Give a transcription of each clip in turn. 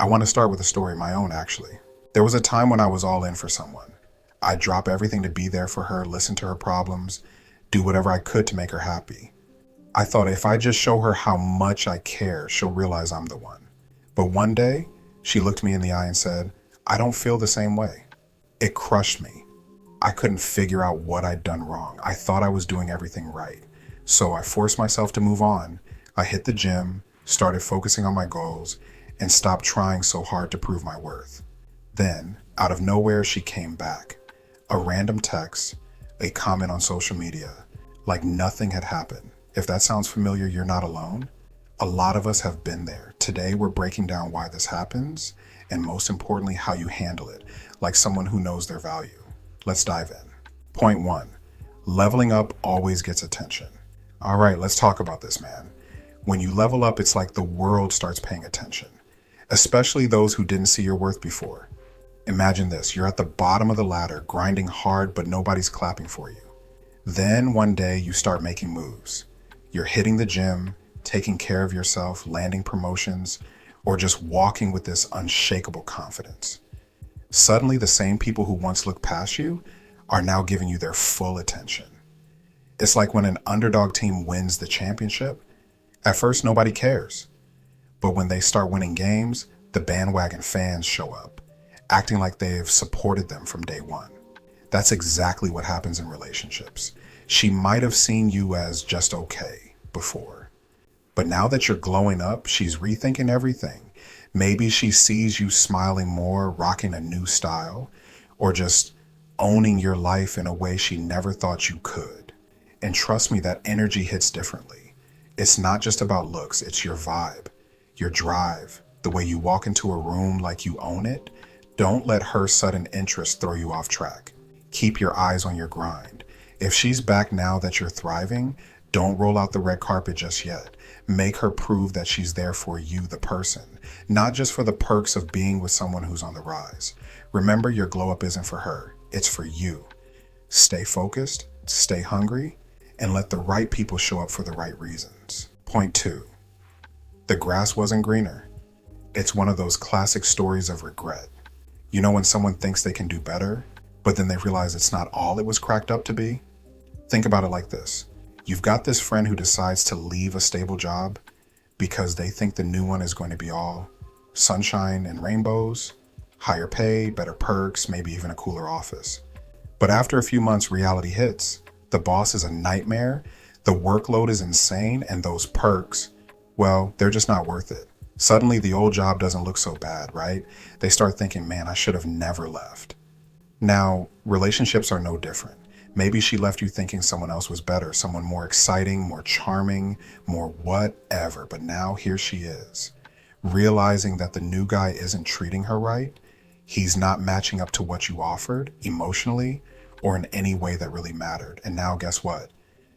want to start with a story of my own, actually. There was a time when I was all in for someone. I'd drop everything to be there for her, listen to her problems, do whatever I could to make her happy. I thought if I just show her how much I care, she'll realize I'm the one. But one day, she looked me in the eye and said, "I don't feel the same way." It crushed me. I couldn't figure out what I'd done wrong. I thought I was doing everything right. So I forced myself to move on. I hit the gym, started focusing on my goals, and stopped trying so hard to prove my worth. Then, out of nowhere, she came back. A random text, a comment on social media, like nothing had happened. If that sounds familiar, you're not alone. A lot of us have been there. Today, we're breaking down why this happens, and most importantly, how you handle it, like someone who knows their value. Let's dive in. Point 1. Leveling up always gets attention. All right, let's talk about this, man. When you level up, it's like the world starts paying attention, especially those who didn't see your worth before. Imagine this, you're at the bottom of the ladder, grinding hard, but nobody's clapping for you. Then one day you start making moves. You're hitting the gym, taking care of yourself, landing promotions, or just walking with this unshakable confidence. Suddenly, the same people who once looked past you are now giving you their full attention. It's like when an underdog team wins the championship. At first, nobody cares. But when they start winning games, the bandwagon fans show up, acting like they've supported them from day one. That's exactly what happens in relationships. She might have seen you as just okay before. But now that you're glowing up, she's rethinking everything. Maybe she sees you smiling more, rocking a new style, or just owning your life in a way she never thought you could. And trust me, that energy hits differently. It's not just about looks, it's your vibe, your drive, the way you walk into a room like you own it. Don't let her sudden interest throw you off track. Keep your eyes on your grind. If she's back now that you're thriving, don't roll out the red carpet just yet. Make her prove that she's there for you, the person, not just for the perks of being with someone who's on the rise. Remember, your glow up isn't for her, it's for you. Stay focused, stay hungry, and let the right people show up for the right reasons. Point 2. The grass wasn't greener. It's one of those classic stories of regret. You know when someone thinks they can do better, but then they realize it's not all it was cracked up to be? Think about it like this. You've got this friend who decides to leave a stable job because they think the new one is going to be all sunshine and rainbows, higher pay, better perks, maybe even a cooler office. But after a few months, reality hits. The boss is a nightmare, the workload is insane, and those perks, well, they're just not worth it. Suddenly, the old job doesn't look so bad, right? They start thinking, man, I should have never left. Now, relationships are no different. Maybe she left you thinking someone else was better, someone more exciting, more charming, more whatever. But now here she is, realizing that the new guy isn't treating her right. He's not matching up to what you offered emotionally or in any way that really mattered. And now guess what?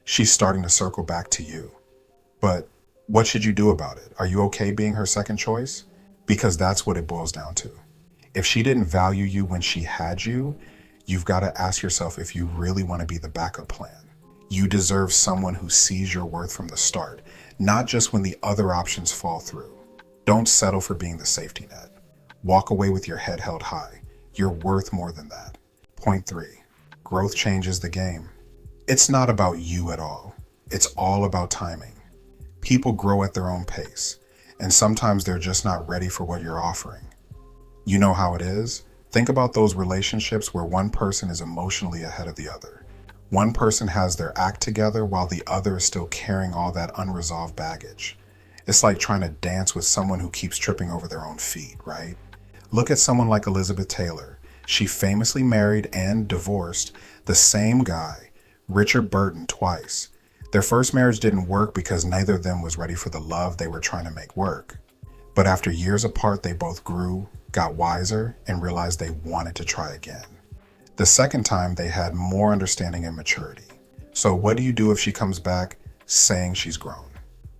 She's starting to circle back to you. But what should you do about it? Are you okay being her second choice? Because that's what it boils down to. If she didn't value you when she had you, you've got to ask yourself if you really want to be the backup plan. You deserve someone who sees your worth from the start, not just when the other options fall through. Don't settle for being the safety net. Walk away with your head held high. You're worth more than that. Point 3. Growth changes the game. It's not about you at all. It's all about timing. People grow at their own pace, and sometimes they're just not ready for what you're offering. You know how it is? Think about those relationships where one person is emotionally ahead of the other. One person has their act together while the other is still carrying all that unresolved baggage. It's like trying to dance with someone who keeps tripping over their own feet, right? Look at someone like Elizabeth Taylor. She famously married and divorced the same guy, Richard Burton, twice. Their first marriage didn't work because neither of them was ready for the love they were trying to make work. But after years apart, they both grew, got wiser, and realized they wanted to try again. The second time, they had more understanding and maturity. So what do you do if she comes back saying she's grown?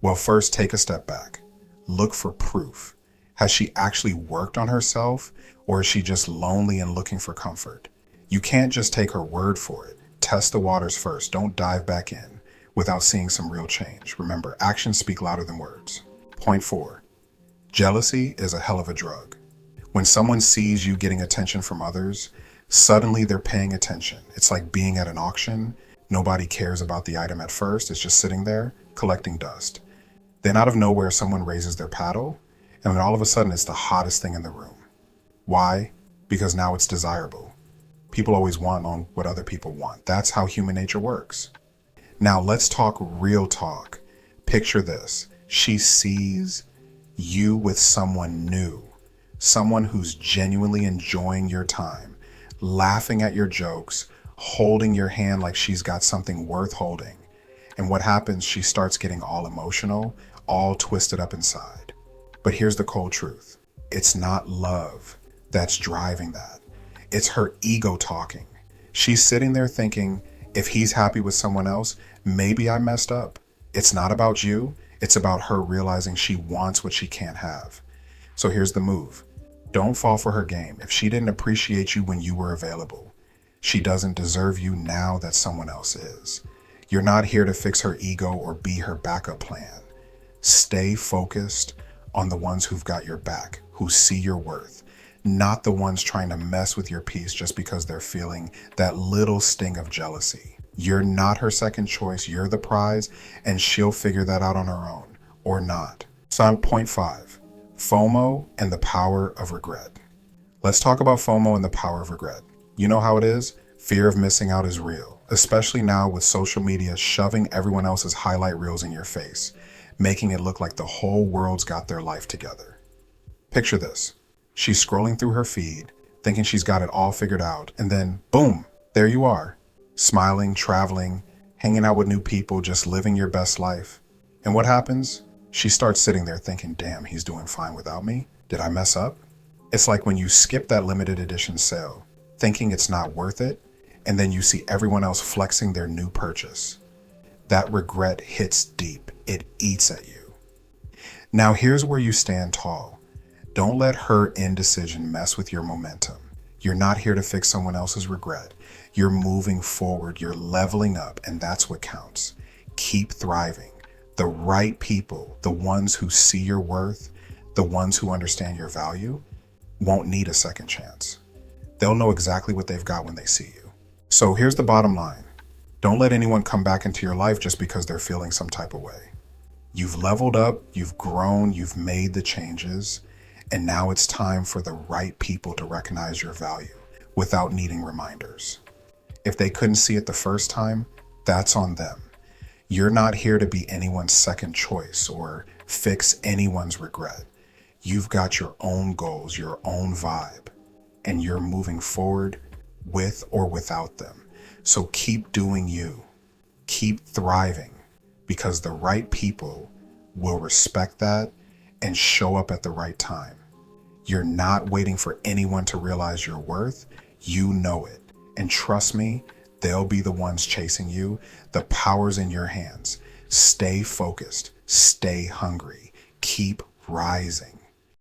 Well, first, take a step back. Look for proof. Has she actually worked on herself, or is she just lonely and looking for comfort? You can't just take her word for it. Test the waters first. Don't dive back in without seeing some real change. Remember, actions speak louder than words. Point 4. Jealousy is a hell of a drug. When someone sees you getting attention from others, suddenly they're paying attention. It's like being at an auction. Nobody cares about the item at first. It's just sitting there collecting dust. Then out of nowhere, someone raises their paddle, and then all of a sudden it's the hottest thing in the room. Why? Because now it's desirable. People always want on what other people want. That's how human nature works. Now let's talk real talk. Picture this. She sees you with someone new, someone who's genuinely enjoying your time, laughing at your jokes, holding your hand like she's got something worth holding. And what happens? She starts getting all emotional, all twisted up inside. But here's the cold truth. It's not love that's driving that. It's her ego talking. She's sitting there thinking, if he's happy with someone else, maybe I messed up. It's not about you. It's about her realizing she wants what she can't have. So here's the move. Don't fall for her game. If she didn't appreciate you when you were available, she doesn't deserve you now that someone else is. You're not here to fix her ego or be her backup plan. Stay focused on the ones who've got your back, who see your worth, not the ones trying to mess with your peace just because they're feeling that little sting of jealousy. You're not her second choice. You're the prize, and she'll figure that out on her own, or not. So on point 5, FOMO and the power of regret. Let's talk about FOMO and the power of regret. You know how it is? Fear of missing out is real, especially now with social media shoving everyone else's highlight reels in your face, making it look like the whole world's got their life together. Picture this. She's scrolling through her feed, thinking she's got it all figured out, and then, boom, there you are, smiling, traveling, hanging out with new people, just living your best life. And what happens? She starts sitting there thinking, damn, he's doing fine without me. Did I mess up? It's like when you skip that limited edition sale, thinking it's not worth it, and then you see everyone else flexing their new purchase. That regret hits deep. It eats at you. Now here's where you stand tall. Don't let her indecision mess with your momentum. You're not here to fix someone else's regret. You're moving forward. You're leveling up, and that's what counts. Keep thriving. The right people, the ones who see your worth, the ones who understand your value, won't need a second chance. They'll know exactly what they've got when they see you. So here's the bottom line. Don't let anyone come back into your life just because they're feeling some type of way. You've leveled up, you've grown, you've made the changes, and now it's time for the right people to recognize your value without needing reminders. If they couldn't see it the first time, that's on them. You're not here to be anyone's second choice or fix anyone's regret. You've got your own goals, your own vibe, and you're moving forward with or without them. So keep doing you. Keep thriving, because the right people will respect that and show up at the right time. You're not waiting for anyone to realize your worth. You know it. And trust me, they'll be the ones chasing you. The power's in your hands. Stay focused. Stay hungry. Keep rising.